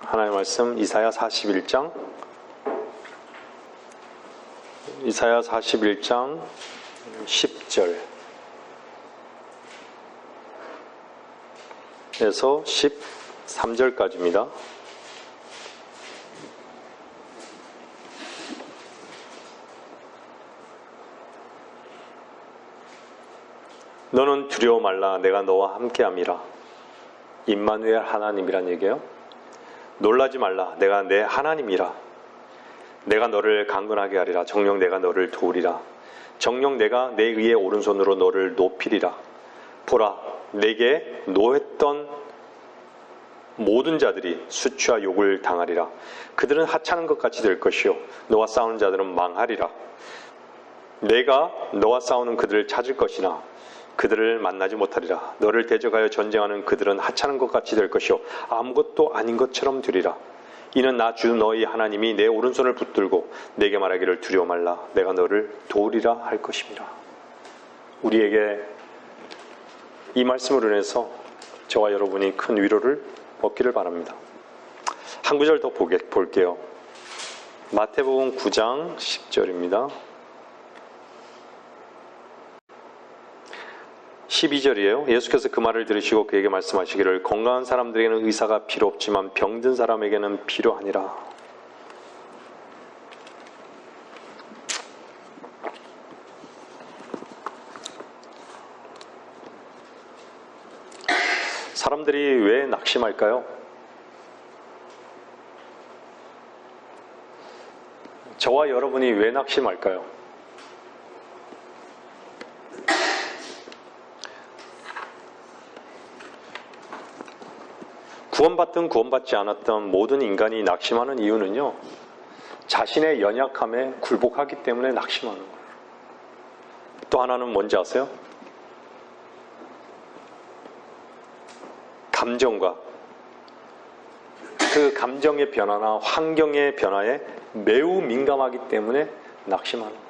하나님의 말씀 이사야 41장 10절에서 13절까지입니다. 너는 두려워 말라. 내가 너와 함께함이라. 임마누엘 하나님이란 얘기예요. 놀라지 말라. 내가 내 하나님이라. 내가 너를 강건하게 하리라. 정녕 내가 너를 도우리라. 정녕 내가 내 의의 오른손으로 너를 높이리라. 보라, 내게 노했던 모든 자들이 수치와 욕을 당하리라. 그들은 하찮은 것 같이 될 것이요 너와 싸우는 자들은 망하리라. 내가 너와 싸우는 그들을 찾을 것이나 그들을 만나지 못하리라. 너를 대적하여 전쟁하는 그들은 하찮은 것 같이 될 것이요 아무것도 아닌 것처럼 되리라. 이는 나 주 너희 하나님이 내 오른손을 붙들고 내게 말하기를 두려워 말라. 내가 너를 도우리라 할 것입니다. 우리에게 이 말씀으로 인해서 저와 여러분이 큰 위로를 얻기를 바랍니다. 한 구절 더 볼게요. 마태복음 9장 10절입니다. 12절이에요. 예수께서 그 말을 들으시고 그에게 말씀하시기를 건강한 사람들에게는 의사가 필요 없지만 병든 사람에게는 필요하니라. 사람들이 왜 낙심할까요? 저와 여러분이 왜 낙심할까요? 구원받든 구원받지 않았던 모든 인간이 낙심하는 이유는요, 자신의 연약함에 굴복하기 때문에 낙심하는 거예요. 또 하나는 뭔지 아세요? 감정과 그 감정의 변화나 환경의 변화에 매우 민감하기 때문에 낙심하는 거예요.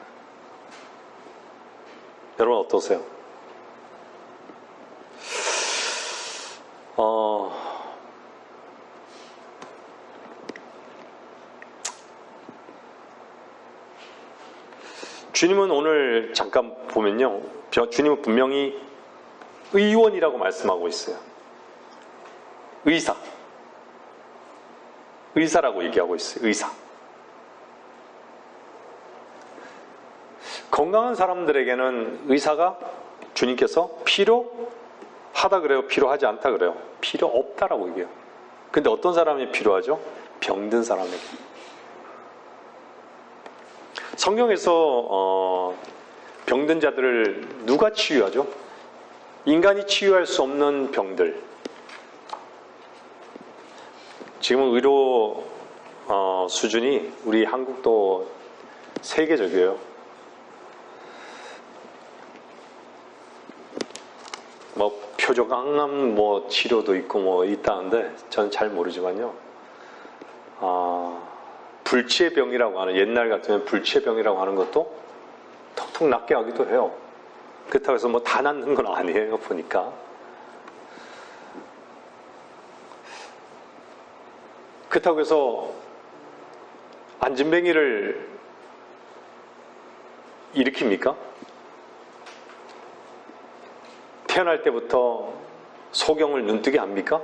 여러분 어떠세요? 주님은 오늘 잠깐 보면요, 주님은 분명히 의원이라고 말씀하고 있어요. 의사라고 얘기하고 있어요. 의사. 건강한 사람들에게는 의사가 주님께서 필요하다 그래요? 필요하지 않다 그래요? 필요 없다라고 얘기해요. 근데 어떤 사람이 필요하죠? 병든 사람에게. 성경에서 병든 자들을 누가 치유하죠? 인간이 치유할 수 없는 병들. 지금은 의료 수준이 우리 한국도 세계적이에요. 뭐 표적항암 치료도 있고 있다는데 저는 잘 모르지만요. 불치의병이라고 하는, 옛날 같으면 불치의병이라고 하는 것도 톡톡 낫게 하기도 해요. 그렇다고 해서 다 낫는 건 아니에요, 보니까. 그렇다고 해서 안진뱅이를 일으킵니까? 태어날 때부터 소경을 눈뜨게 합니까?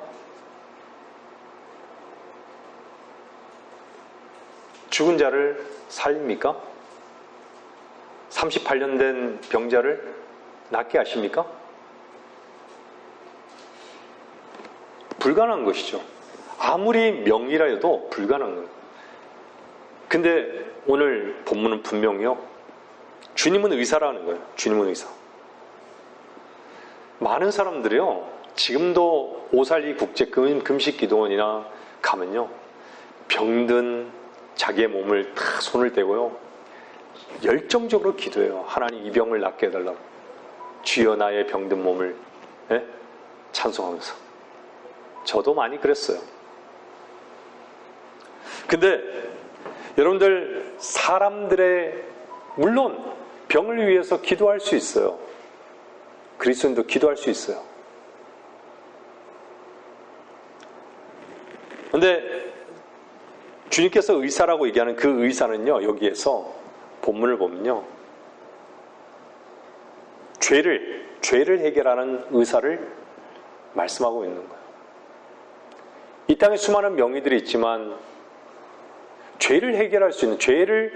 죽은 자를 살립니까? 38년 된 병자를 낫게 하십니까? 불가능한 것이죠. 아무리 명의라 해도 불가능한 거예요. 근데 오늘 본문은 분명히요, 주님은 의사라는 거예요. 주님은 의사. 많은 사람들이요, 지금도 오살리 국제 금식기도원이나 가면요, 병든 자기의 몸을 다 손을 대고요, 열정적으로 기도해요. 하나님 이 병을 낫게 해달라고. 주여 나의 병든 몸을 찬송하면서. 저도 많이 그랬어요. 근데 여러분들, 사람들의, 물론 병을 위해서 기도할 수 있어요. 그리스도인도 기도할 수 있어요. 근데 주님께서 의사라고 얘기하는 그 의사는요, 여기에서 본문을 보면요, 죄를 해결하는 의사를 말씀하고 있는 거예요. 이 땅에 수많은 명의들이 있지만 죄를 해결할 수 있는, 죄의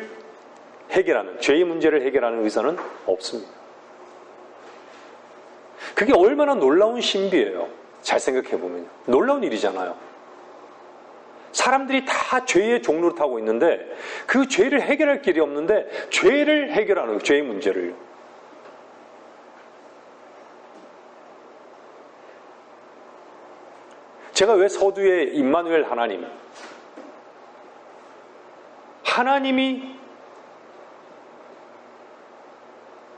문제를 해결하는 의사는 없습니다. 그게 얼마나 놀라운 신비예요. 잘 생각해 보면요. 놀라운 일이잖아요. 사람들이 다 죄의 종로를 타고 있는데 그 죄를 해결할 길이 없는데 죄를 해결하는, 죄의 문제를. 제가 왜 서두에 임마누엘 하나님이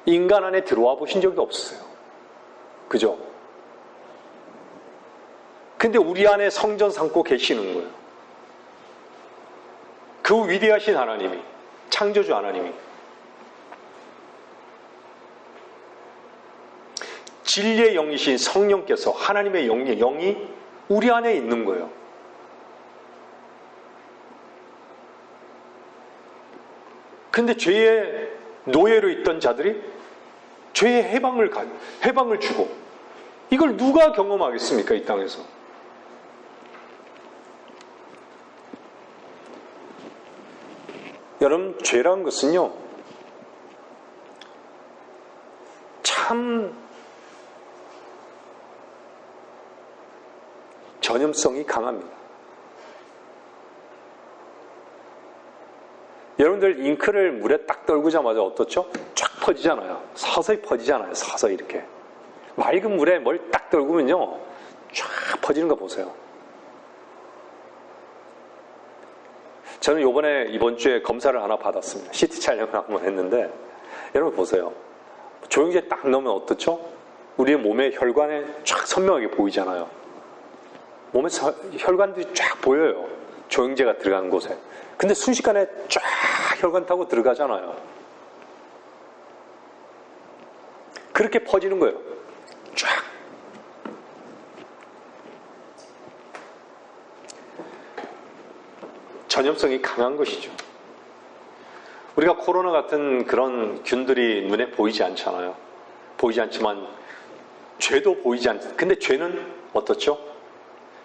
인간 안에 들어와 보신 적이 없었어요. 그죠? 근데 우리 안에 성전 삼고 계시는 거예요. 그 위대하신 하나님이, 창조주 하나님이 진리의 영이신 성령께서, 하나님의 영이 우리 안에 있는 거예요. 근데 죄의 노예로 있던 자들이 죄의 해방을 주고, 이걸 누가 경험하겠습니까, 이 땅에서? 여러분, 죄라는 것은요, 참 전염성이 강합니다. 여러분들 잉크를 물에 딱 떨구자마자 어떻죠? 쫙 퍼지잖아요. 서서히 퍼지잖아요. 서서히 이렇게. 맑은 물에 뭘 딱 떨구면요, 쫙 퍼지는 거 보세요. 저는 이번 주에 검사를 하나 받았습니다. CT 촬영을 한번 했는데, 여러분 보세요. 조영제 딱 넣으면 어떻죠? 우리 몸의 혈관에 쫙 선명하게 보이잖아요. 몸에 혈관들이 쫙 보여요. 조영제가 들어간 곳에. 근데 순식간에 쫙 혈관 타고 들어가잖아요. 그렇게 퍼지는 거예요. 쫙. 전염성이 강한 것이죠. 우리가 코로나 같은 그런 균들이 눈에 보이지 않잖아요. 보이지 않지만 죄도 보이지 근데 죄는 어떻죠?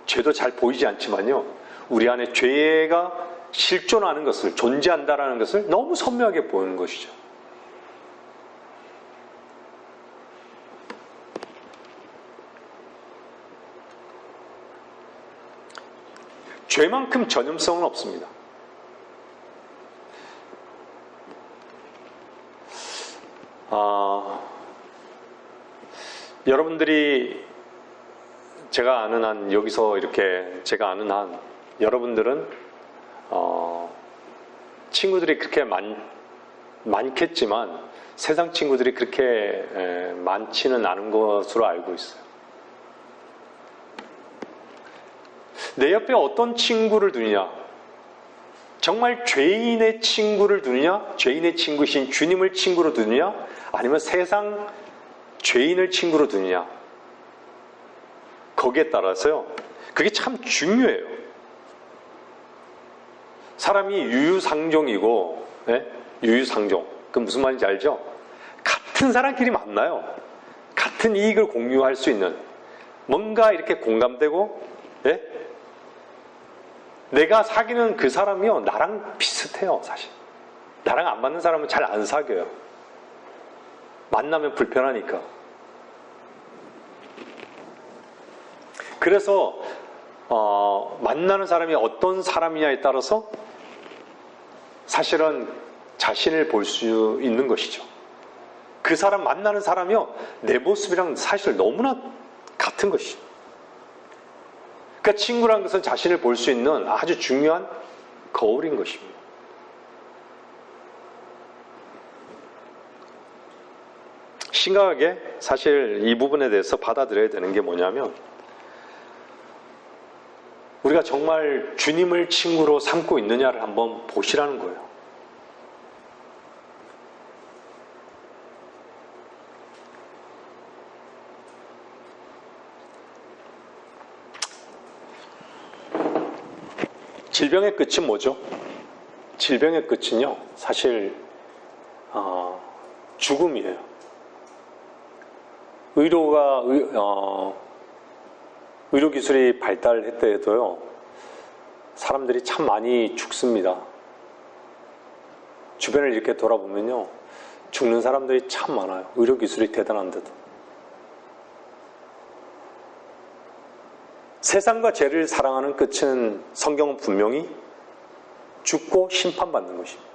죄도 잘 보이지 않지만요, 우리 안에 죄가 실존하는 것을, 존재한다라는 것을 너무 선명하게 보이는 것이죠. 죄만큼 전염성은 없습니다. 여러분들이 제가 아는 한, 여기서 이렇게 제가 아는 한, 여러분들은 친구들이 그렇게 많겠지만 세상 친구들이 그렇게 많지는 않은 것으로 알고 있어요. 내 옆에 어떤 친구를 두느냐? 정말 죄인의 친구를 두느냐? 죄인의 친구이신 주님을 친구로 두느냐? 아니면 세상 죄인을 친구로 두느냐? 거기에 따라서요, 그게 참 중요해요. 사람이 유유상종이고, 네? 유유상종. 그 무슨 말인지 알죠? 같은 사람끼리 만나요. 같은 이익을 공유할 수 있는, 뭔가 이렇게 공감되고, 네? 내가 사귀는 그 사람이요, 나랑 비슷해요, 사실. 나랑 안 맞는 사람은 잘 안 사귀어요. 만나면 불편하니까. 그래서 만나는 사람이 어떤 사람이냐에 따라서 사실은 자신을 볼 수 있는 것이죠. 그 사람, 만나는 사람이요, 내 모습이랑 사실 너무나 같은 것이죠. 그러니까 친구라는 것은 자신을 볼 수 있는 아주 중요한 거울인 것입니다. 심각하게 사실 이 부분에 대해서 받아들여야 되는 게 뭐냐면, 우리가 정말 주님을 친구로 삼고 있느냐를 한번 보시라는 거예요. 질병의 끝은 뭐죠? 질병의 끝은요, 사실 죽음이에요. 의료 기술이 발달했다 해도요, 사람들이 참 많이 죽습니다. 주변을 이렇게 돌아보면요, 죽는 사람들이 참 많아요. 의료 기술이 대단한데도. 세상과 죄를 사랑하는 끝은 성경은 분명히 죽고 심판받는 것입니다.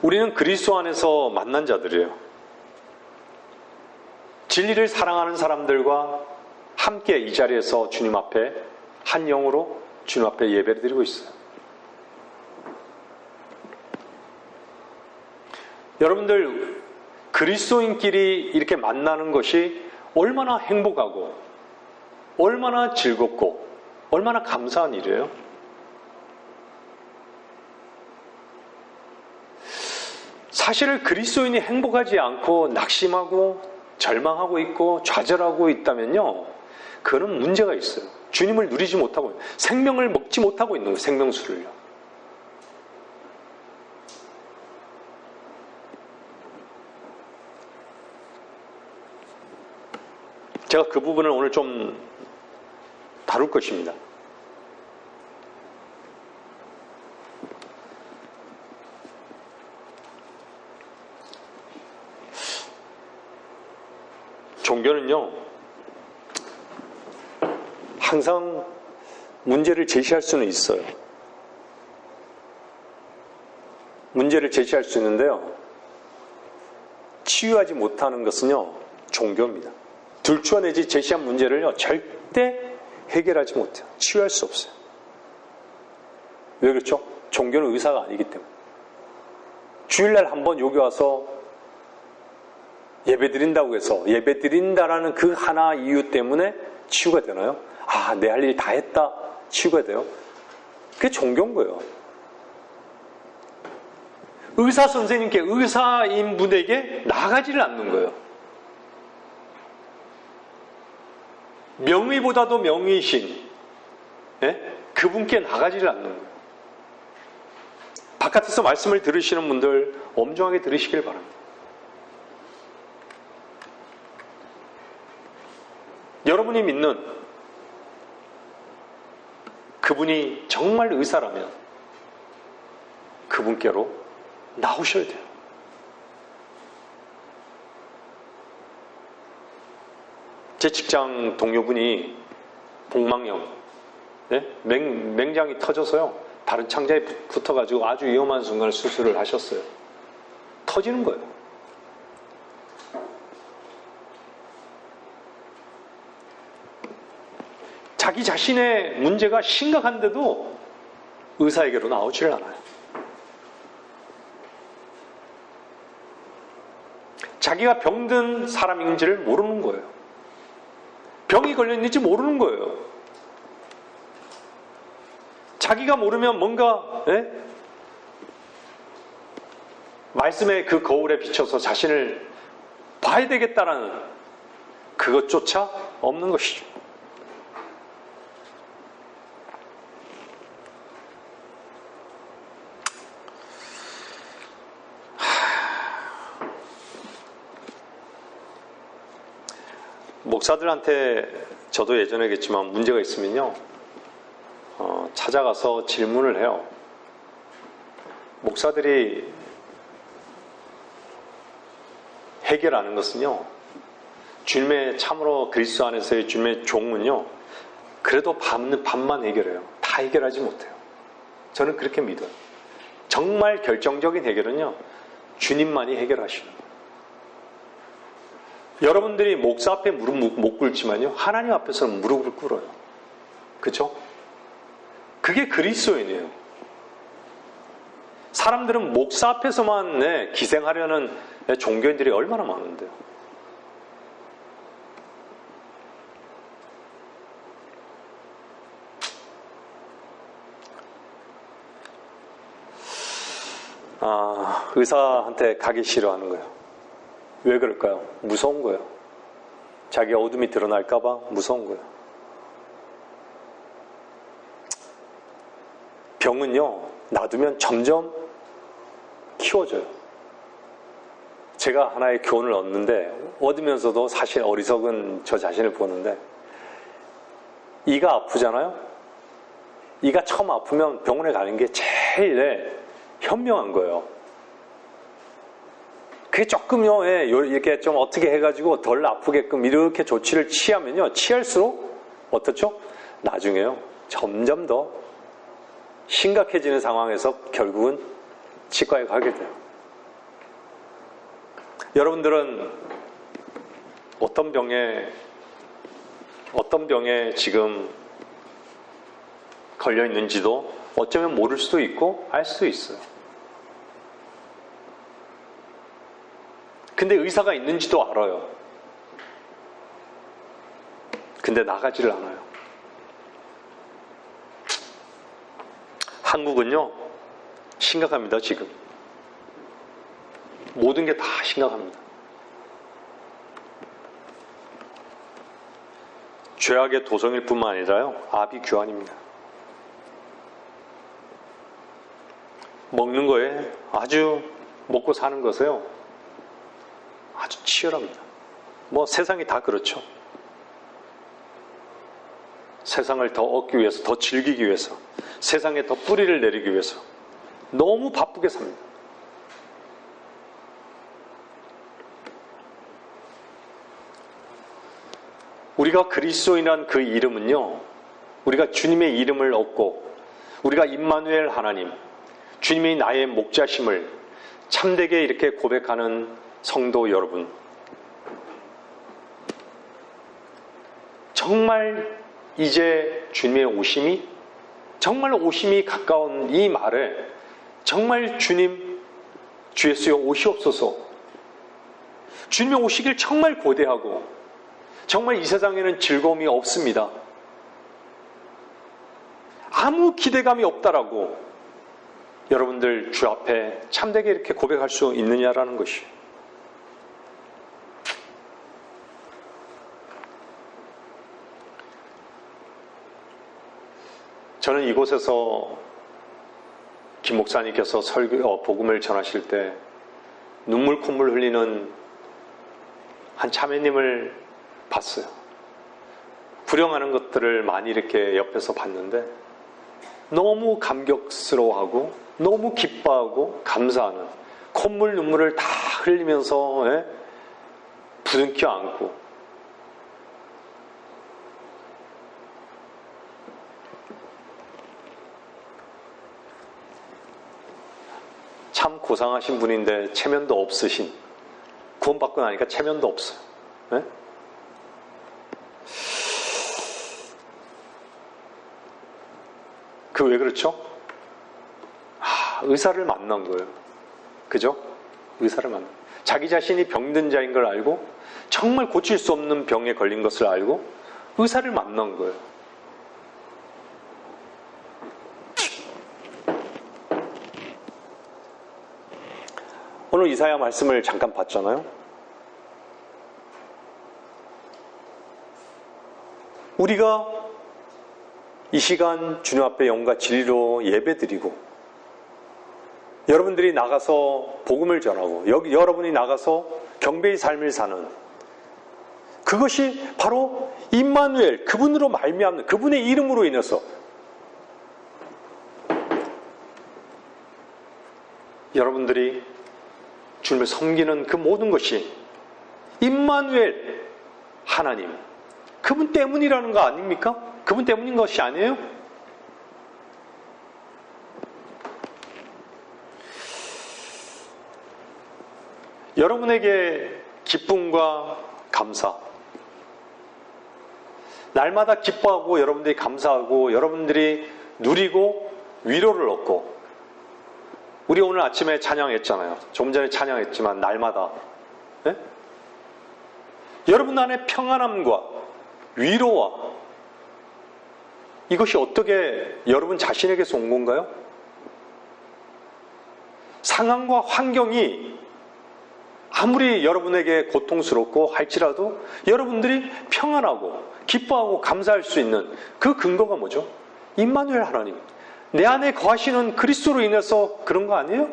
우리는 그리스도 안에서 만난 자들이에요. 진리를 사랑하는 사람들과 함께 이 자리에서 주님 앞에 한 영으로 주님 앞에 예배를 드리고 있어요. 여러분들, 그리스도인끼리 이렇게 만나는 것이 얼마나 행복하고 얼마나 즐겁고 얼마나 감사한 일이에요. 사실 그리스도인이 행복하지 않고 낙심하고 절망하고 있고 좌절하고 있다면요, 그거는 문제가 있어요. 주님을 누리지 못하고, 생명을 먹지 못하고 있는 거예요. 생명수를요. 제가 그 부분을 오늘 좀 다룰 것입니다. 종교는요, 항상 문제를 제시할 수는 있어요. 문제를 제시할 수 있는데요, 치유하지 못하는 것은요, 종교입니다. 들추어내지 제시한 문제를요, 절대 해결하지 못해요. 치유할 수 없어요. 왜 그렇죠? 종교는 의사가 아니기 때문에. 주일날 한번 여기 와서 예배 드린다고 해서 예배 드린다라는 그 하나 이유 때문에 치유가 되나요? 아, 내 할 일 다 했다. 치유가 돼요? 그게 종교인 거예요. 의사 선생님께, 의사인 분에게 나가지를 않는 거예요. 명의보다도 명의신, 그분께 나가지를 않는 거예요. 바깥에서 말씀을 들으시는 분들 엄중하게 들으시길 바랍니다. 여러분이 믿는 그분이 정말 의사라면 그분께로 나오셔야 돼요. 제 직장 동료분이 복막염, 맹장이 터져서요, 다른 창자에 붙어가지고 아주 위험한 순간 수술을 하셨어요. 터지는 거예요. 자기 자신의 문제가 심각한데도 의사에게로 나오지를 않아요. 자기가 병든 사람인지를 모르는 거예요. 병이 걸렸는지 모르는 거예요. 자기가 모르면 뭔가 말씀의 그 거울에 비춰서 자신을 봐야 되겠다라는 그것조차 없는 것이죠. 목사들한테 저도 예전에 했겠지만 문제가 있으면요, 찾아가서 질문을 해요. 목사들이 해결하는 것은요, 주님의 참으로 그리스도 안에서의 주님의 종은요, 그래도 반만 해결해요. 다 해결하지 못해요. 저는 그렇게 믿어요. 정말 결정적인 해결은요, 주님만이 해결하시는 거예요. 여러분들이 목사 앞에 무릎 못 꿇지만요, 하나님 앞에서는 무릎을 꿇어요. 그렇죠? 그게 그리스도인이에요. 사람들은 목사 앞에서만 기생하려는 종교인들이 얼마나 많은데요. 의사한테 가기 싫어하는 거예요. 왜 그럴까요? 무서운 거예요. 자기 어둠이 드러날까봐 무서운 거예요. 병은요, 놔두면 점점 키워져요. 제가 하나의 교훈을 얻으면서도 사실 어리석은 저 자신을 보는데, 이가 아프잖아요? 이가 처음 아프면 병원에 가는 게 제일 현명한 거예요. 그게 조금요, 이렇게 좀 어떻게 해가지고 덜 아프게끔 이렇게 조치를 취하면요, 취할수록 어떻죠? 나중에요, 점점 더 심각해지는 상황에서 결국은 치과에 가게 돼요. 여러분들은 어떤 병에 지금 걸려 있는지도 어쩌면 모를 수도 있고 알 수도 있어요. 근데 의사가 있는지도 알아요. 근데 나가지를 않아요. 한국은요, 심각합니다, 지금. 모든 게 다 심각합니다. 죄악의 도성일 뿐만 아니라요, 아비규환입니다. 먹는 거에 아주 먹고 사는 것에요, 아주 치열합니다. 세상이 다 그렇죠. 세상을 더 얻기 위해서, 더 즐기기 위해서, 세상에 더 뿌리를 내리기 위해서 너무 바쁘게 삽니다. 우리가 그리스도인이란 그 이름은요, 우리가 주님의 이름을 얻고 우리가 임마누엘 하나님, 주님이 나의 목자심을 참되게 이렇게 고백하는 성도 여러분, 정말 이제 주님의 오심이, 정말 오심이 가까운 이 말에 정말 주님, 주 예수여 오시옵소서, 주님의 오시길 정말 고대하고, 정말 이 세상에는 즐거움이 없습니다, 아무 기대감이 없다라고 여러분들 주 앞에 참되게 이렇게 고백할 수 있느냐라는 것이에요. 저는 이곳에서 김 목사님께서 복음을 전하실 때 눈물 콧물 흘리는 한 자매님을 봤어요. 불행하는 것들을 많이 이렇게 옆에서 봤는데 너무 감격스러워하고 너무 기뻐하고 감사하는, 콧물 눈물을 다 흘리면서 부둥켜 안고, 참 고상하신 분인데 체면도 없으신, 구원받고 나니까 체면도 없어요. 네? 왜 그렇죠? 의사를 만난 거예요. 그죠? 의사를 만난 거예요. 자기 자신이 병든 자인 걸 알고, 정말 고칠 수 없는 병에 걸린 것을 알고 의사를 만난 거예요. 오늘 이사야 말씀을 잠깐 봤잖아요. 우리가 이 시간 주님 앞에 영과 진리로 예배드리고, 여러분들이 나가서 복음을 전하고, 여러분이 나가서 경배의 삶을 사는, 그것이 바로 임마누엘, 그분으로 말미암는, 그분의 이름으로 인해서 여러분들이 주님을 섬기는 그 모든 것이 임마누엘 하나님, 그분 때문이라는 거 아닙니까? 그분 때문인 것이 아니에요? 여러분에게 기쁨과 감사, 날마다 기뻐하고 여러분들이 감사하고 여러분들이 누리고 위로를 얻고, 우리 오늘 아침에 찬양했잖아요. 조금 전에 찬양했지만 날마다 네? 여러분 안에 평안함과 위로와, 이것이 어떻게 여러분 자신에게서 온 건가요? 상황과 환경이 아무리 여러분에게 고통스럽고 할지라도 여러분들이 평안하고 기뻐하고 감사할 수 있는 그 근거가 뭐죠? 임마누엘 하나님. 내 안에 거하시는 그리스도로 인해서 그런 거 아니에요?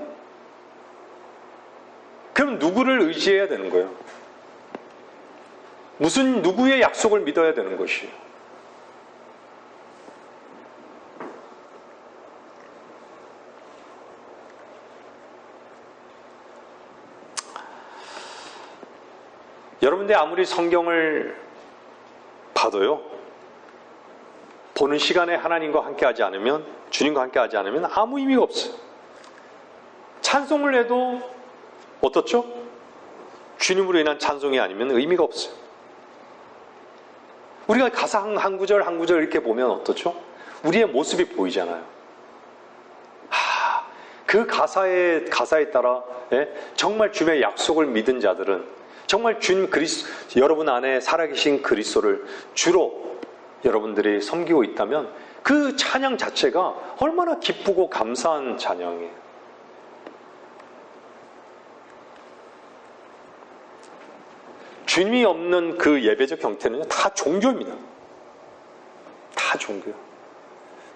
그럼 누구를 의지해야 되는 거예요? 무슨 누구의 약속을 믿어야 되는 것이에요? 여러분들 아무리 성경을 봐도요, 보는 시간에 하나님과 함께하지 않으면, 주님과 함께하지 않으면 아무 의미가 없어요. 찬송을 해도 어떻죠? 주님으로 인한 찬송이 아니면 의미가 없어요. 우리가 가사 한 구절 한 구절 이렇게 보면 어떻죠? 우리의 모습이 보이잖아요. 그 가사에 따라 정말 주님의 약속을 믿은 자들은 정말 주님 여러분 안에 살아계신 그리스도를 주로 여러분들이 섬기고 있다면 그 찬양 자체가 얼마나 기쁘고 감사한 찬양이에요. 주님이 없는 그 예배적 형태는 다 종교입니다. 다 종교예요.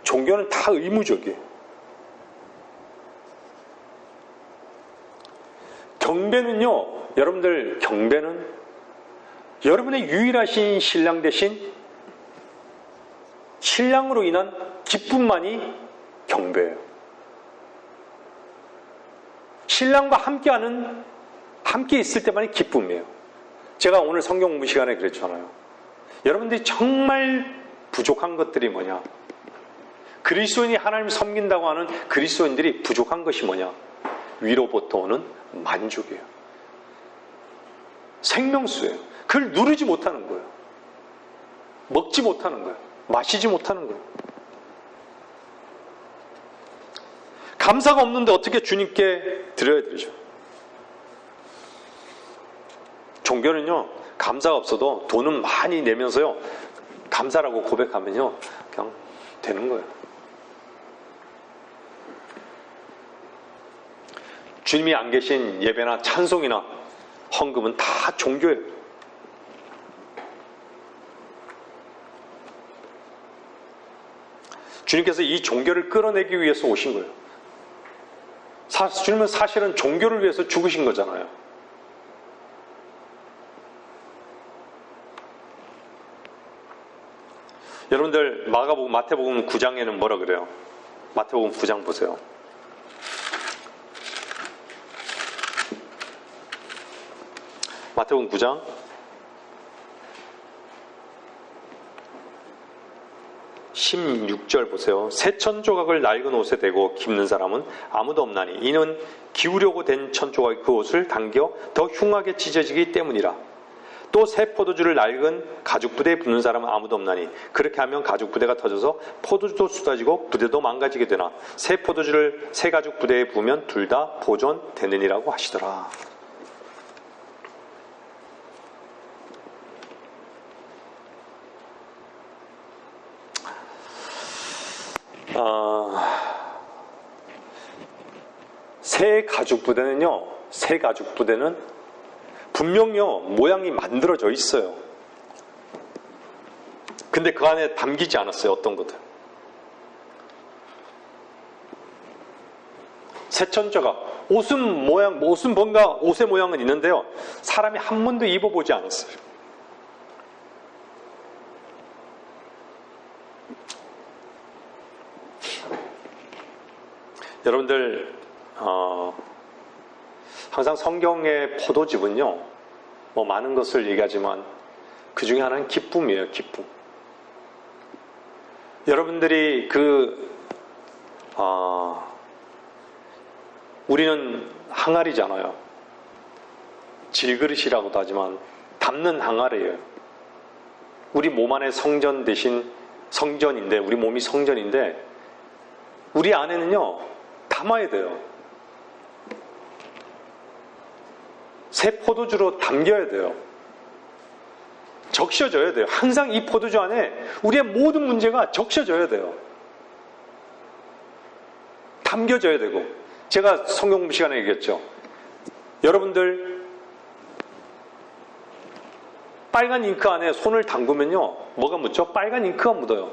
종교는 다 의무적이에요. 경배는요, 여러분들 경배는 여러분의 유일하신 신랑 대신 신랑으로 인한 기쁨만이 경배예요. 신랑과 함께 있을 때만이 기쁨이에요. 제가 오늘 성경 공부 시간에 그랬잖아요. 여러분들이 정말 부족한 것들이 뭐냐? 그리스도인이 하나님을 섬긴다고 하는 그리스도인들이 부족한 것이 뭐냐? 위로부터 오는 만족이에요. 생명수예요. 그걸 누르지 못하는 거예요. 먹지 못하는 거예요. 마시지 못하는 거예요. 감사가 없는데 어떻게 주님께 드려야 되죠? 종교는요, 감사가 없어도 돈은 많이 내면서요, 감사라고 고백하면요, 그냥 되는 거예요. 주님이 안 계신 예배나 찬송이나 헌금은 다 종교예요. 주님께서 이 종교를 끌어내기 위해서 오신 거예요. 주님은 사실은 종교를 위해서 죽으신 거잖아요. 여러분들 마태복음 9장에는 뭐라 그래요? 마태복음 9장 보세요. 마태복음 9장 16절 보세요. 새 천조각을 낡은 옷에 대고 깁는 사람은 아무도 없나니 이는 기우려고 된 천조각이 그 옷을 당겨 더 흉하게 찢어지기 때문이라. 또 새 포도주를 낡은 가죽 부대에 붓는 사람은 아무도 없나니 그렇게 하면 가죽 부대가 터져서 포도주도 쏟아지고 부대도 망가지게 되나 새 포도주를 새 가죽 부대에 부으면 둘 다 보존되느니라고 하시더라. 새 가죽 부대는 분명히요, 모양이 만들어져 있어요. 근데 그 안에 담기지 않았어요, 어떤 것들. 새 천조각, 옷은 뭔가 옷의 모양은 있는데요, 사람이 한 번도 입어보지 않았어요. 여러분들, 항상 성경의 포도즙은요, 많은 것을 얘기하지만 그 중에 하나는 기쁨이에요, 기쁨. 여러분들이 우리는 항아리잖아요. 질그릇이라고도 하지만 담는 항아리예요. 우리 몸 안에 성전 대신 성전인데, 우리 몸이 성전인데 우리 안에는요, 담아야 돼요. 새 포도주로 담겨야 돼요. 적셔져야 돼요. 항상 이 포도주 안에 우리의 모든 문제가 적셔져야 돼요. 담겨져야 되고. 제가 성경 공부 시간에 얘기했죠. 여러분들 빨간 잉크 안에 손을 담그면요, 뭐가 묻죠? 빨간 잉크가 묻어요.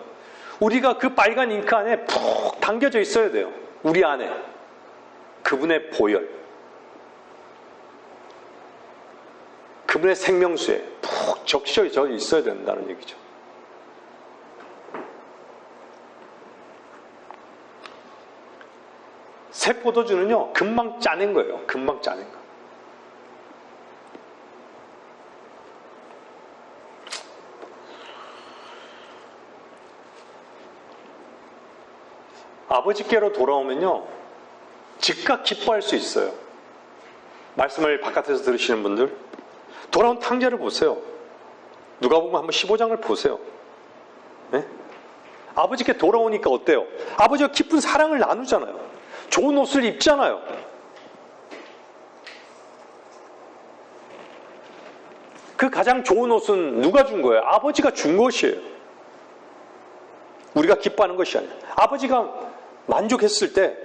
우리가 그 빨간 잉크 안에 푹 담겨져 있어야 돼요. 우리 안에. 그분의 보혈, 그분의 생명수에 푹 적셔져 있어야 된다는 얘기죠. 새 포도주는요, 금방 짜낸 거예요. 금방 짜낸 거. 아버지께로 돌아오면요, 즉각 기뻐할 수 있어요. 말씀을 바깥에서 들으시는 분들, 돌아온 탕자를 보세요. 누가복음 한번 15장을 보세요. 네? 아버지께 돌아오니까 어때요? 아버지와 깊은 사랑을 나누잖아요. 좋은 옷을 입잖아요. 그 가장 좋은 옷은 누가 준 거예요? 아버지가 준 것이에요. 우리가 기뻐하는 것이 아니에요. 아버지가 만족했을 때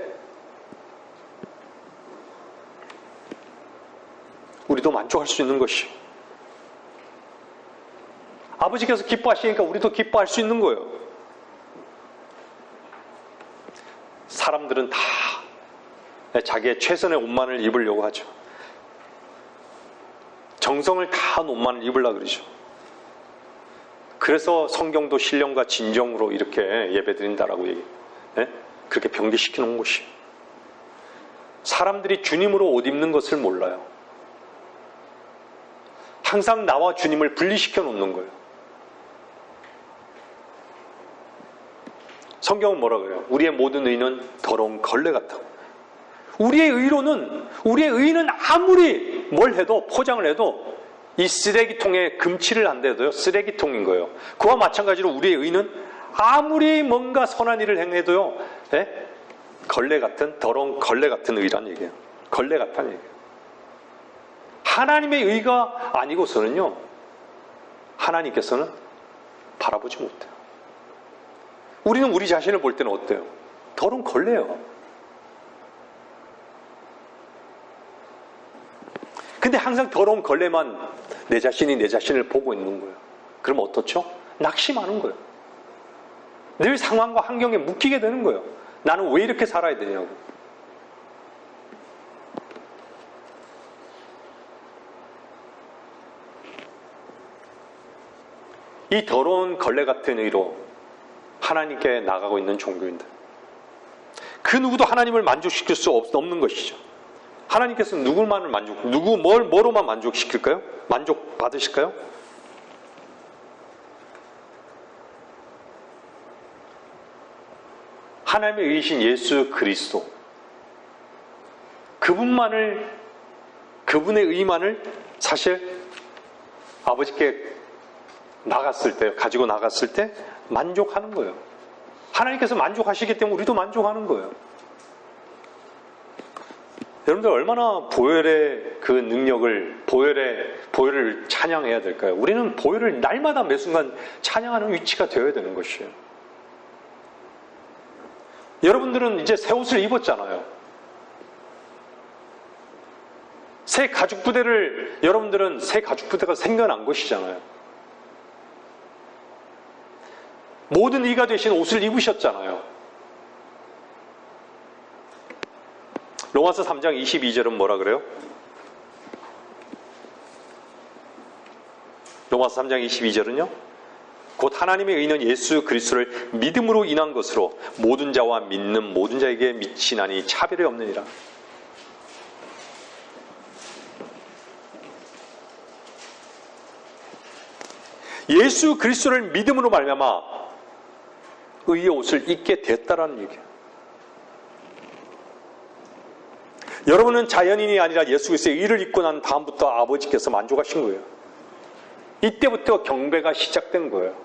우리도 만족할 수 있는 것이, 아버지께서 기뻐하시니까 우리도 기뻐할 수 있는 거예요. 사람들은 다 자기의 최선의 옷만을 입으려고 하죠. 정성을 다한 옷만을 입으려고 그러죠. 그래서 성경도 신령과 진정으로 이렇게 예배드린다라고 얘기해요. 네? 그렇게 병기시켜 놓은 것이. 사람들이 주님으로 옷 입는 것을 몰라요. 항상 나와 주님을 분리시켜 놓는 거예요. 성경은 뭐라 그래요? 우리의 모든 의는 더러운 걸레 같다고. 우리의 의는 아무리 뭘 해도, 포장을 해도 이 쓰레기통에 금칠을 안 돼도요, 쓰레기통인 거예요. 그와 마찬가지로 우리의 의는 아무리 뭔가 선한 일을 행해도요, 네? 걸레 같은, 더러운 걸레 같은 의란 얘기예요. 걸레 같다는 얘기예요. 하나님의 의가 아니고서는요, 하나님께서는 바라보지 못해요. 우리는 우리 자신을 볼 때는 어때요? 더러운 걸레예요. 근데 항상 더러운 걸레만 내 자신이 내 자신을 보고 있는 거예요. 그럼 어떻죠? 낙심하는 거예요. 늘 상황과 환경에 묶이게 되는 거예요. 나는 왜 이렇게 살아야 되냐고. 이 더러운 걸레 같은 의로 하나님께 나가고 있는 종교인들, 그 누구도 하나님을 만족시킬 수 없는 것이죠. 하나님께서는 뭐로만 만족시킬까요? 만족 받으실까요? 하나님의 의이신 예수 그리스도, 그분의 의만을 사실 아버지께 가지고 나갔을 때 만족하는 거예요. 하나님께서 만족하시기 때문에 우리도 만족하는 거예요. 여러분들 얼마나 보혈의 그 능력을, 보혈을 찬양해야 될까요? 우리는 보혈을 날마다 매 순간 찬양하는 위치가 되어야 되는 것이에요. 여러분들은 이제 새 옷을 입었잖아요. 여러분들은 새 가죽 부대가 생겨난 것이잖아요. 모든 이가 되신 옷을 입으셨잖아요. 로마서 3장 22절은 뭐라 그래요? 로마서 3장 22절은요, 곧 하나님의 의는 예수 그리스도를 믿음으로 인한 것으로 모든 자와 믿는 모든 자에게 미치나니 차별이 없느니라. 예수 그리스도를 믿음으로 말미암아 의의 옷을 입게 됐다라는 얘기예요. 여러분은 자연인이 아니라 예수 그리스도의 의를 입고 난 다음부터 아버지께서 만족하신 거예요. 이때부터 경배가 시작된 거예요.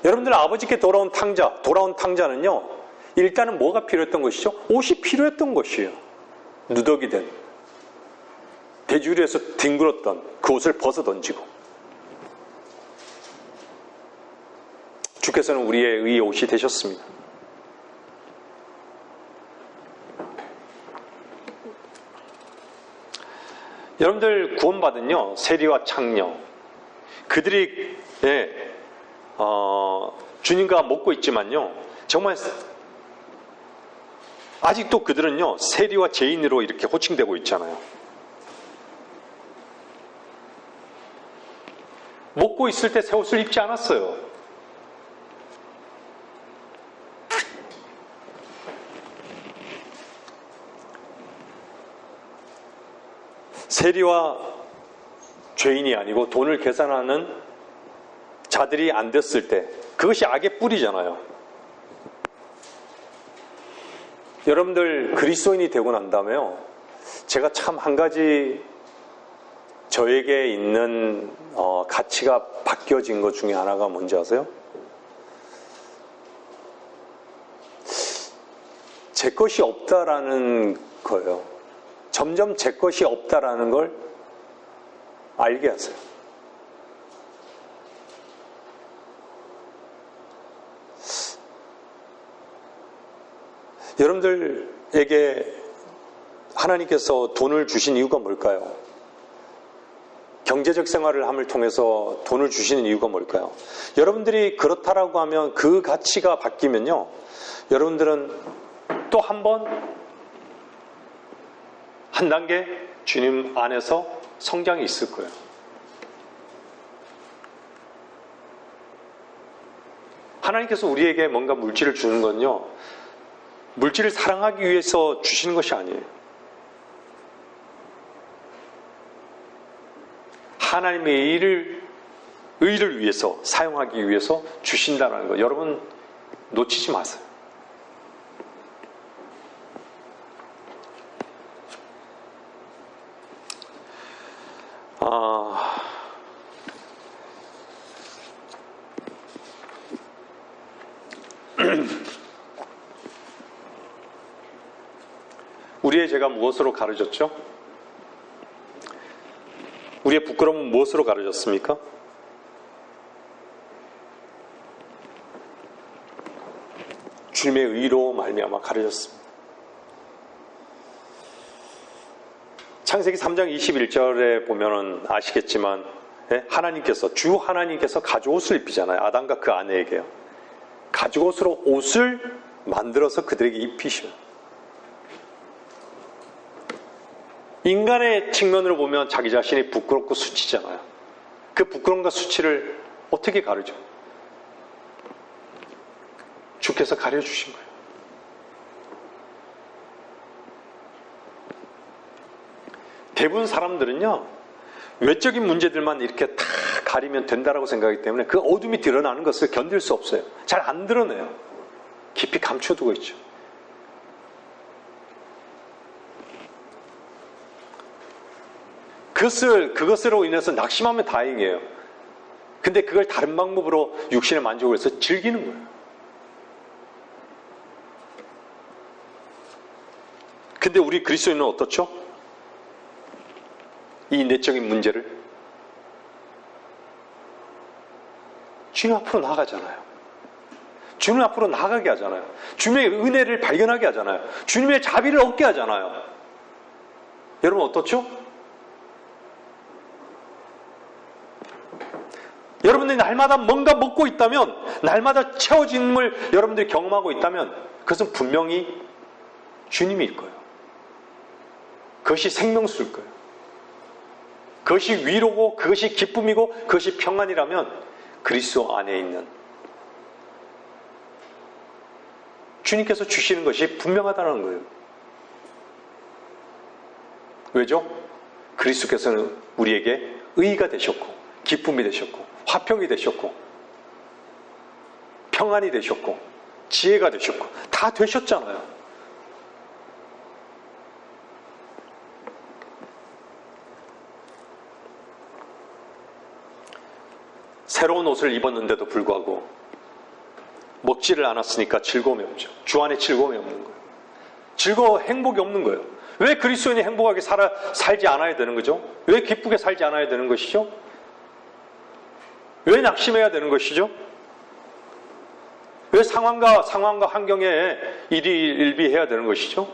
여러분들 아버지께 돌아온 탕자는요, 일단은 뭐가 필요했던 것이죠? 옷이 필요했던 것이에요. 누더기 된, 돼지우리에서 뒹굴었던 그 옷을 벗어 던지고, 주께서는 우리의 의의 옷이 되셨습니다. 여러분들 구원받은요, 세리와 창녀, 그들이 주님과 먹고 있지만요, 정말 아직도 그들은요, 세리와 죄인으로 이렇게 호칭되고 있잖아요. 먹고 있을 때 새 옷을 입지 않았어요. 세리와 죄인이 아니고 돈을 계산하는 자들이 안 됐을 때, 그것이 악의 뿌리잖아요. 여러분들 그리스도인이 되고 난 다음에요, 제가 참 한 가지 저에게 있는 가치가 바뀌어진 것 중에 하나가 뭔지 아세요? 제 것이 없다라는 거예요. 점점 제 것이 없다라는 걸 알게 하세요. 여러분들에게 하나님께서 돈을 주신 이유가 뭘까요? 경제적 생활을 함을 통해서 돈을 주시는 이유가 뭘까요? 여러분들이 그렇다라고 하면 그 가치가 바뀌면요, 여러분들은 또 한 단계 주님 안에서 성장이 있을 거예요. 하나님께서 우리에게 뭔가 물질을 주는 건요, 물질을 사랑하기 위해서 주시는 것이 아니에요. 하나님의 의를 위해서, 사용하기 위해서 주신다는 거, 여러분 놓치지 마세요. 우리의 죄가 무엇으로 가려졌죠? 우리의 부끄러움은 무엇으로 가려졌습니까? 주님의 의로 말미암아 가려졌습니다. 창세기 3장 21절에 보면은 아시겠지만, 주 하나님께서 가죽옷을 입히잖아요. 아담과 그 아내에게요. 가죽옷으로 옷을 만들어서 그들에게 입히셔요. 인간의 측면으로 보면 자기 자신이 부끄럽고 수치잖아요. 그 부끄러움과 수치를 어떻게 가르죠? 주께서 가려주신 거예요. 대부분 사람들은요, 외적인 문제들만 이렇게 다 가리면 된다라고 생각하기 때문에 그 어둠이 드러나는 것을 견딜 수 없어요. 잘 안 드러내요. 깊이 감춰두고 있죠. 그것으로 인해서 낙심하면 다행이에요. 근데 그걸 다른 방법으로 육신의 만족을 해서 즐기는 거예요. 근데 우리 그리스도인은 어떻죠? 이 내적인 문제를 주님 앞으로 나아가잖아요. 주님 앞으로 나아가게 하잖아요. 주님의 은혜를 발견하게 하잖아요. 주님의 자비를 얻게 하잖아요. 여러분 어떻죠? 여러분들이 날마다 뭔가 먹고 있다면, 날마다 채워짐을 여러분들이 경험하고 있다면, 그것은 분명히 주님일 거예요. 그것이 생명수일 거예요. 그것이 위로고, 그것이 기쁨이고, 그것이 평안이라면 그리스도 안에 있는 주님께서 주시는 것이 분명하다는 거예요. 왜죠? 그리스도께서는 우리에게 의가 되셨고, 기쁨이 되셨고, 화평이 되셨고, 평안이 되셨고, 지혜가 되셨고, 다 되셨잖아요. 새로운 옷을 입었는데도 불구하고 먹지를 않았으니까 즐거움이 없죠. 주 안에 즐거움이 없는 거예요. 행복이 없는 거예요. 왜 그리스도인이 행복하게 살지 않아야 되는 거죠? 왜 기쁘게 살지 않아야 되는 것이죠? 왜 낙심해야 되는 것이죠? 왜 상황과 환경에 일희일비해야 되는 것이죠?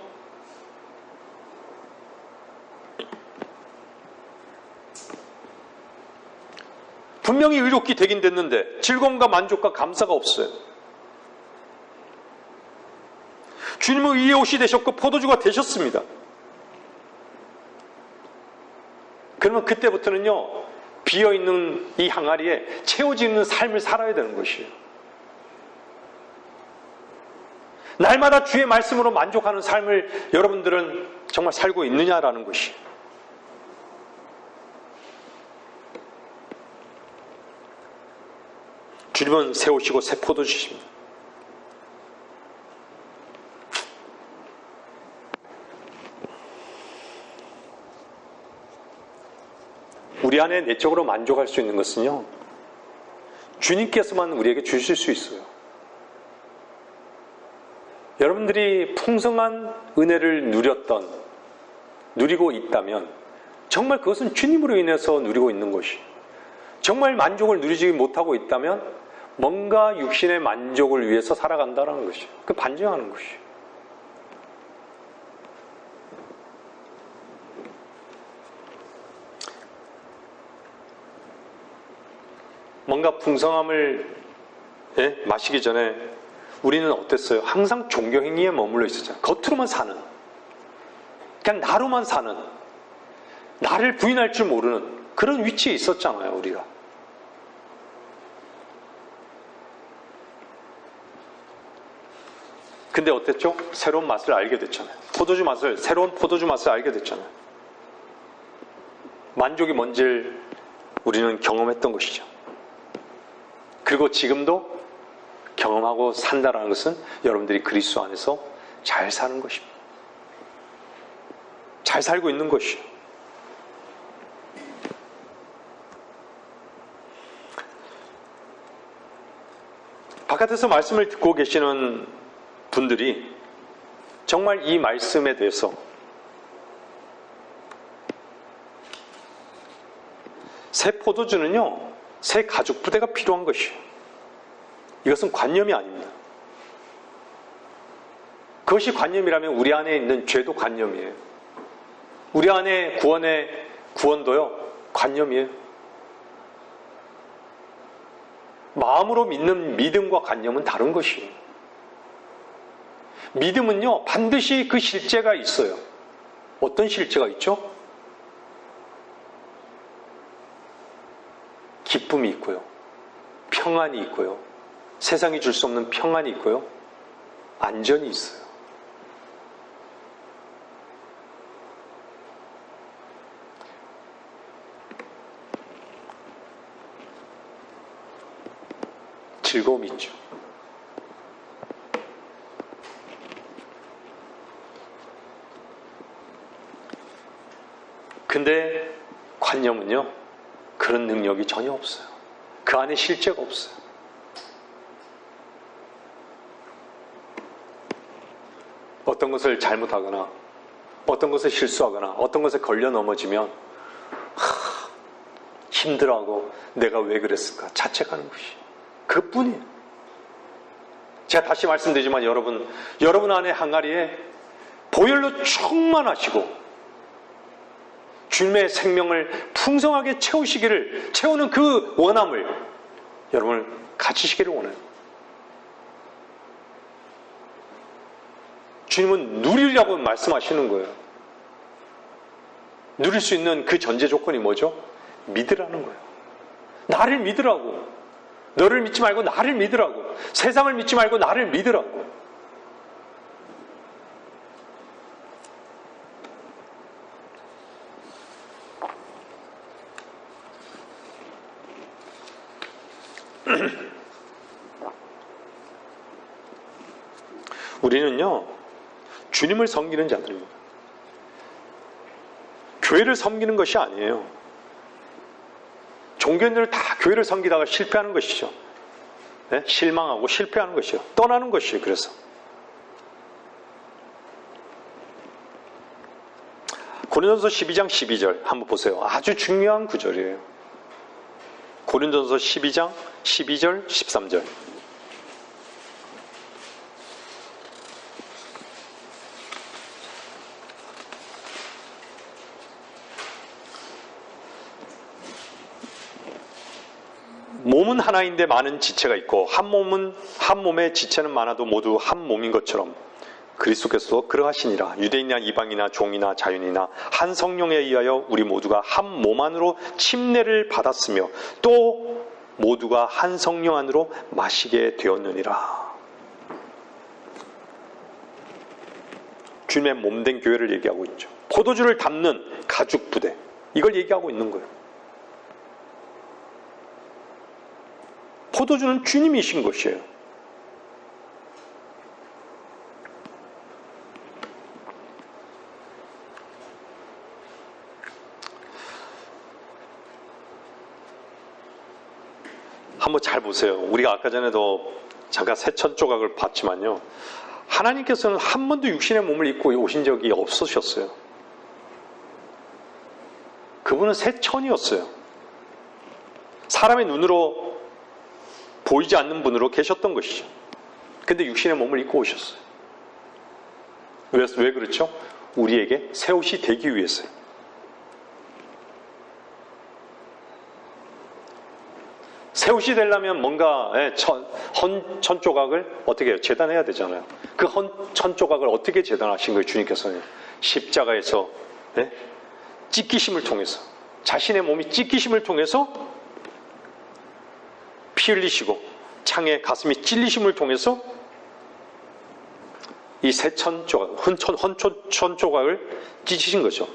분명히 의롭게 되긴 됐는데 즐거움과 만족과 감사가 없어요. 주님은 의의 옷이 되셨고 포도주가 되셨습니다. 그러면 그때부터는요, 비어있는 이 항아리에 채워지는 삶을 살아야 되는 것이에요. 날마다 주의 말씀으로 만족하는 삶을 여러분들은 정말 살고 있느냐라는 것이에요. 주님은 새 옷이고 새 포도주십니다. 우리 안에 내적으로 만족할 수 있는 것은요, 주님께서만 우리에게 주실 수 있어요. 여러분들이 풍성한 은혜를 누리고 있다면 정말 그것은 주님으로 인해서 누리고 있는 것이에요. 정말 만족을 누리지 못하고 있다면 뭔가 육신의 만족을 위해서 살아간다는 것이에요. 그 반증하는 것이에요. 뭔가 풍성함을 마시기 전에 우리는 어땠어요? 항상 종교행위에 머물러 있었잖아요. 겉으로만 사는, 그냥 나로만 사는, 나를 부인할 줄 모르는 그런 위치에 있었잖아요, 우리가. 근데 어땠죠? 새로운 맛을 알게 됐잖아요. 새로운 포도주 맛을 알게 됐잖아요. 만족이 뭔지를 우리는 경험했던 것이죠. 그리고 지금도 경험하고 산다라는 것은 여러분들이 그리스도 안에서 잘 사는 것입니다. 잘 살고 있는 것이에요. 바깥에서 말씀을 듣고 계시는 분들이 정말 이 말씀에 대해서 새 포도주는요, 새 가죽 부대가 필요한 것이에요. 이것은 관념이 아닙니다. 그것이 관념이라면 우리 안에 있는 죄도 관념이에요. 우리 안에 구원도요, 관념이에요. 마음으로 믿는 믿음과 관념은 다른 것이에요. 믿음은요, 반드시 그 실제가 있어요. 어떤 실제가 있죠? 기쁨이 있고요, 평안이 있고요, 세상이 줄 수 없는 평안이 있고요, 안전이 있어요. 즐거움이 있죠. 근데 관념은요, 그런 능력이 전혀 없어요. 그 안에 실제가 없어요. 어떤 것을 잘못하거나 어떤 것을 실수하거나 어떤 것에 걸려 넘어지면 힘들어하고 내가 왜 그랬을까 자책하는 것이 그뿐이에요. 제가 다시 말씀드리지만 여러분 안에 항아리에 보혈로 충만하시고 주님의 생명을 풍성하게 채우는 그 원함을 여러분을 가지시기를 원해요. 주님은 누리라고 말씀하시는 거예요. 누릴 수 있는 그 전제 조건이 뭐죠? 믿으라는 거예요. 나를 믿으라고. 너를 믿지 말고 나를 믿으라고. 세상을 믿지 말고 나를 믿으라고. 우리는요, 주님을 섬기는 자들입니다. 교회를 섬기는 것이 아니에요. 종교인들은 다 교회를 섬기다가 실패하는 것이죠. 네? 실망하고 실패하는 것이요. 떠나는 것이에요. 그래서 고린도전서 12장 12절 한번 보세요. 아주 중요한 구절이에요. 고린도전서 12장 12절 13절. 몸은 하나인데 많은 지체가 있고 한 몸의 지체는 많아도 모두 한 몸인 것처럼 그리스도께서도 그러하시니라. 유대인이나 이방이나 종이나 자유인이나 한 성령에 의하여 우리 모두가 한 몸 안으로 침례를 받았으며 또 모두가 한 성령 안으로 마시게 되었느니라. 주님의 몸된 교회를 얘기하고 있죠. 포도주를 담는 가죽 부대, 이걸 얘기하고 있는 거예요. 포도주는 주님이신 것이에요. 한번 잘 보세요. 우리가 아까 전에도 잠깐 세천 조각을 봤지만요. 하나님께서는 한 번도 육신의 몸을 입고 오신 적이 없으셨어요. 그분은 세천이었어요. 사람의 눈으로 보이지 않는 분으로 계셨던 것이죠. 근데 육신의 몸을 입고 오셨어요. 왜 그렇죠? 우리에게 새 옷이 되기 위해서요. 새 옷이 되려면 뭔가 헌 조각을 어떻게 해요? 재단해야 되잖아요. 그 헌 조각을 어떻게 재단하신 거예요? 주님께서는 십자가에서 찢기심을 통해서, 자신의 몸이 찢기심을 통해서 피 흘리시고 창에 가슴이 찔리심을 통해서 이 세천 조각, 헌천 조각을 찢으신 거죠.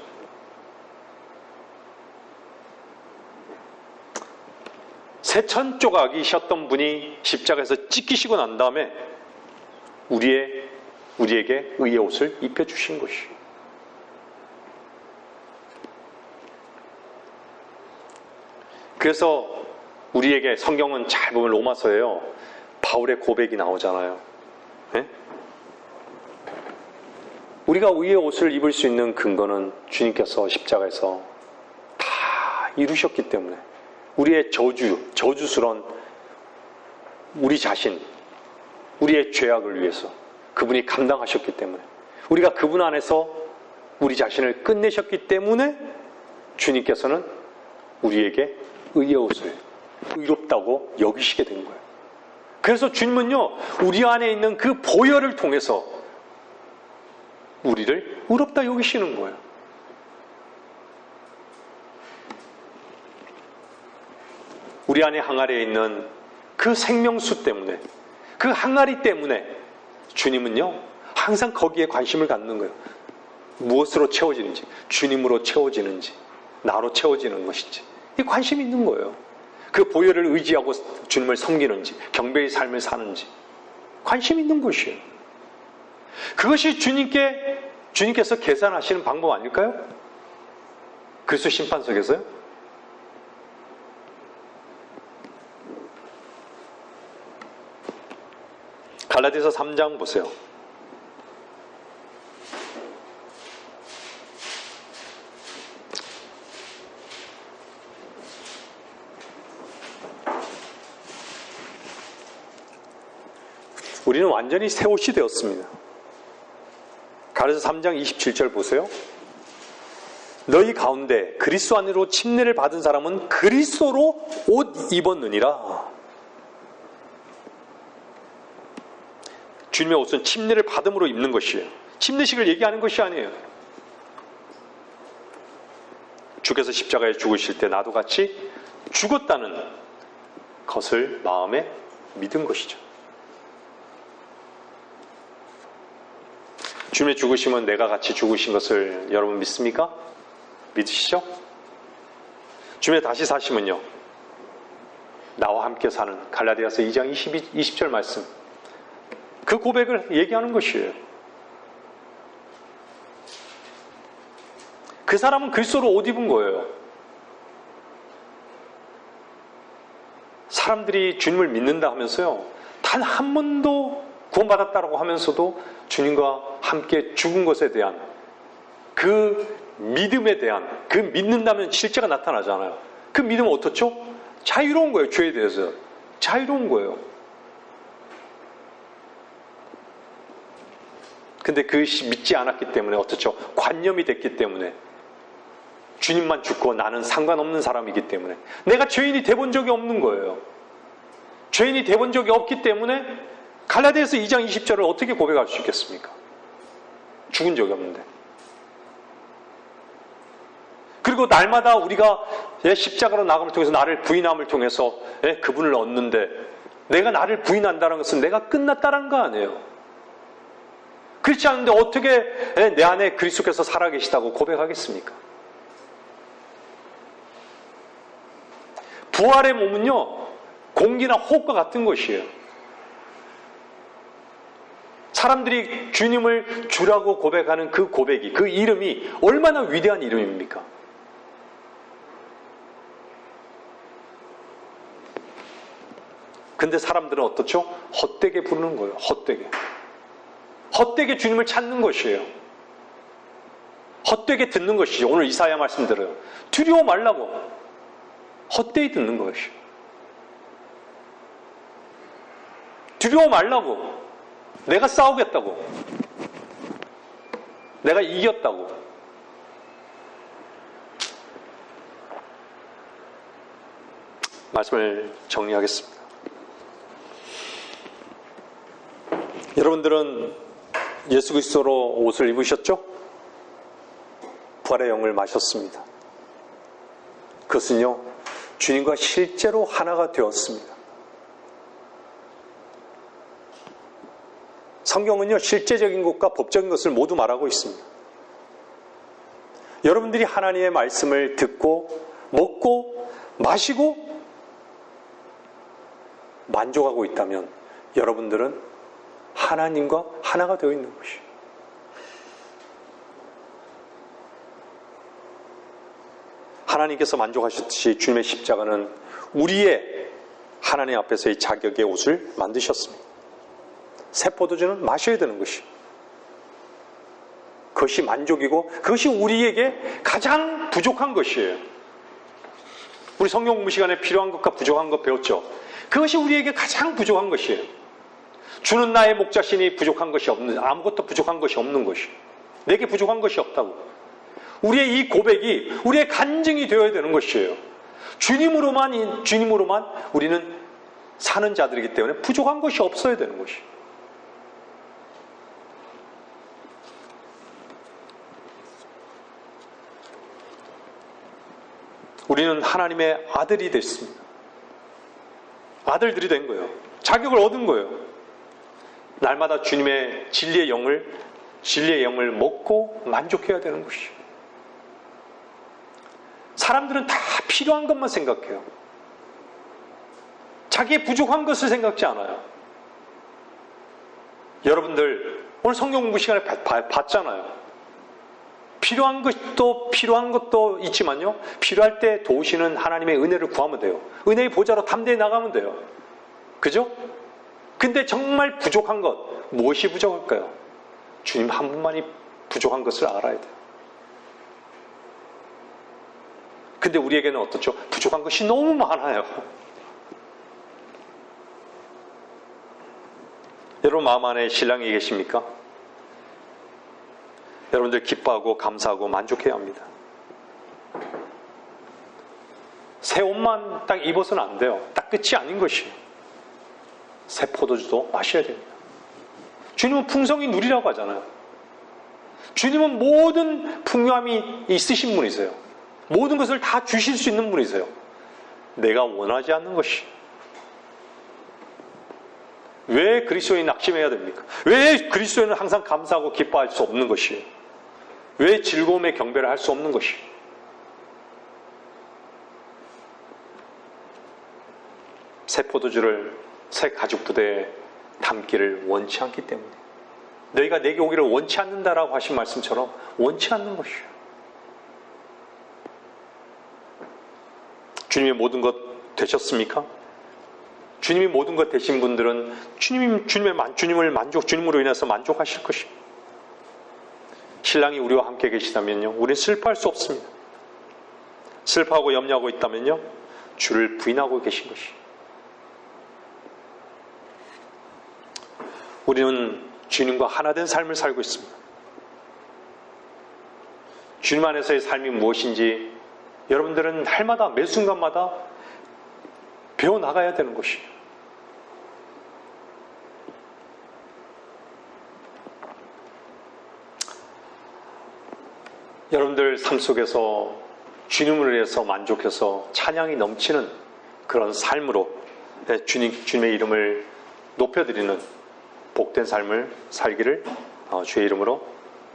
세천 조각이셨던 분이 십자가에서 찢기시고 난 다음에 우리에게 의의 옷을 입혀주신 것이에요. 그래서 우리에게 성경은 잘 보면 로마서에요. 바울의 고백이 나오잖아요. 네? 우리가 의의 옷을 입을 수 있는 근거는 주님께서 십자가에서 다 이루셨기 때문에 우리의 저주스러운 우리 자신, 우리의 죄악을 위해서 그분이 감당하셨기 때문에 우리가 그분 안에서 우리 자신을 끝내셨기 때문에 주님께서는 우리에게 의의 옷을 의롭다고 여기시게 된 거예요. 그래서 주님은요, 우리 안에 있는 그 보혈을 통해서 우리를 의롭다 여기시는 거예요. 우리 안에 항아리에 있는 그 생명수 때문에, 그 항아리 때문에 주님은요, 항상 거기에 관심을 갖는 거예요. 무엇으로 채워지는지, 주님으로 채워지는지, 나로 채워지는 것인지, 이 관심이 있는 거예요. 그 보혈을 의지하고 주님을 섬기는지, 경배의 삶을 사는지, 관심이 있는 것이에요. 그것이 주님께서 계산하시는 방법 아닐까요? 그리스도 심판석에서요? 갈라디아서 3장 보세요. 우리는 완전히 새 옷이 되었습니다. 갈라디아서 3장 27절 보세요. 너희 가운데 그리스도 안으로 침례를 받은 사람은 그리스도로 옷 입었느니라. 주님의 옷은 침례를 받음으로 입는 것이에요. 침례식을 얘기하는 것이 아니에요. 주께서 십자가에 죽으실 때 나도 같이 죽었다는 것을 마음에 믿은 것이죠. 주님의 죽으심은 내가 같이 죽으신 것을 여러분 믿습니까? 믿으시죠? 주님의 다시 사심은요, 나와 함께 사는 갈라디아서 2장 20절 말씀, 그 고백을 얘기하는 것이에요. 그 사람은 그리스도로 옷 입은 거예요. 사람들이 주님을 믿는다 하면서요, 단 한 번도 구원받았다라고 하면서도 주님과 함께 죽은 것에 대한 그 믿음에 대한, 그 믿는다면 실제가 나타나잖아요. 그 믿음은 어떻죠? 자유로운 거예요. 죄에 대해서 자유로운 거예요. 근데 그것이 믿지 않았기 때문에 어떻죠? 관념이 됐기 때문에, 주님만 죽고 나는 상관없는 사람이기 때문에 내가 죄인이 돼본 적이 없는 거예요. 죄인이 되본 적이 없기 때문에 갈라디아서 2장 20절을 어떻게 고백할 수 있겠습니까? 죽은 적이 없는데. 그리고 날마다 우리가 십자가로 나감을 통해서 나를 부인함을 통해서 그분을 얻는데, 내가 나를 부인한다는 것은 내가 끝났다는 거 아니에요. 그렇지 않은데 어떻게 내 안에 그리스도께서 살아계시다고 고백하겠습니까? 부활의 몸은요, 공기나 호흡과 같은 것이에요. 사람들이 주님을 주라고 고백하는 그 고백이, 그 이름이 얼마나 위대한 이름입니까? 근데 사람들은 어떻죠? 헛되게 부르는 거예요. 헛되게. 헛되게 주님을 찾는 것이에요. 헛되게 듣는 것이죠. 오늘 이사야 말씀 들어요. 두려워 말라고. 헛되이 듣는 것이에요. 두려워 말라고. 내가 싸우겠다고. 내가 이겼다고. 말씀을 정리하겠습니다. 여러분들은 예수 그리스도로 옷을 입으셨죠? 부활의 영을 마셨습니다. 그것은요, 주님과 실제로 하나가 되었습니다. 성경은요, 실제적인 것과 법적인 것을 모두 말하고 있습니다. 여러분들이 하나님의 말씀을 듣고 먹고 마시고 만족하고 있다면 여러분들은 하나님과 하나가 되어 있는 것이에요. 하나님께서 만족하셨듯이 주님의 십자가는 우리의 하나님 앞에서의 자격의 옷을 만드셨습니다. 새 포도주는 마셔야 되는 것이에요. 그것이 만족이고 그것이 우리에게 가장 부족한 것이에요. 우리 성경 공부 시간에 필요한 것과 부족한 것 배웠죠. 그것이 우리에게 가장 부족한 것이에요. 주는 나의 목자시니 부족한 것이 없는, 아무것도 부족한 것이 없는 것이에요. 내게 부족한 것이 없다고. 우리의 이 고백이 우리의 간증이 되어야 되는 것이에요. 주님으로만 우리는 사는 자들이기 때문에 부족한 것이 없어야 되는 것이에요. 우리는 하나님의 아들이 됐습니다. 아들들이 된 거예요. 자격을 얻은 거예요. 날마다 주님의 진리의 영을 먹고 만족해야 되는 것이에요. 사람들은 다 필요한 것만 생각해요. 자기의 부족한 것을 생각지 않아요. 여러분들 오늘 성경 공부 시간에 봤잖아요. 필요한 것도 있지만요, 필요할 때 도우시는 하나님의 은혜를 구하면 돼요. 은혜의 보좌로 담대히 나가면 돼요. 그죠? 근데 정말 부족한 것, 무엇이 부족할까요? 주님 한 분만이 부족한 것을 알아야 돼요. 근데 우리에게는 어떻죠? 부족한 것이 너무 많아요. 여러분 마음 안에 신랑이 계십니까? 여러분들 기뻐하고 감사하고 만족해야 합니다. 새 옷만 딱 입어서는 안 돼요. 딱 끝이 아닌 것이에요. 새 포도주도 마셔야 됩니다. 주님은 풍성히 누리라고 하잖아요. 주님은 모든 풍요함이 있으신 분이세요. 모든 것을 다 주실 수 있는 분이세요. 내가 원하지 않는 것이. 왜 그리스도인이 낙심해야 됩니까? 왜 그리스도인은 항상 감사하고 기뻐할 수 없는 것이에요? 왜 즐거움의 경배를 할 수 없는 것이에요? 새 포도주를 새 가죽 부대에 담기를 원치 않기 때문에, 너희가 내게 오기를 원치 않는다라고 하신 말씀처럼 원치 않는 것이에요. 주님의 모든 것 되셨습니까? 주님이 모든 것 되신 분들은 주님으로 인해서 만족하실 것입니다. 신랑이 우리와 함께 계시다면요, 우리는 슬퍼할 수 없습니다. 슬퍼하고 염려하고 있다면요, 주를 부인하고 계신 것이에요. 우리는 주님과 하나 된 삶을 살고 있습니다. 주님 안에서의 삶이 무엇인지 여러분들은 날마다 매 순간마다 배워나가야 되는 것이에요. 여러분들 삶 속에서 주님을 위해서 만족해서 찬양이 넘치는 그런 삶으로 주님의 이름을 높여드리는 복된 삶을 살기를 주의 이름으로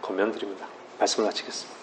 권면드립니다. 말씀을 마치겠습니다.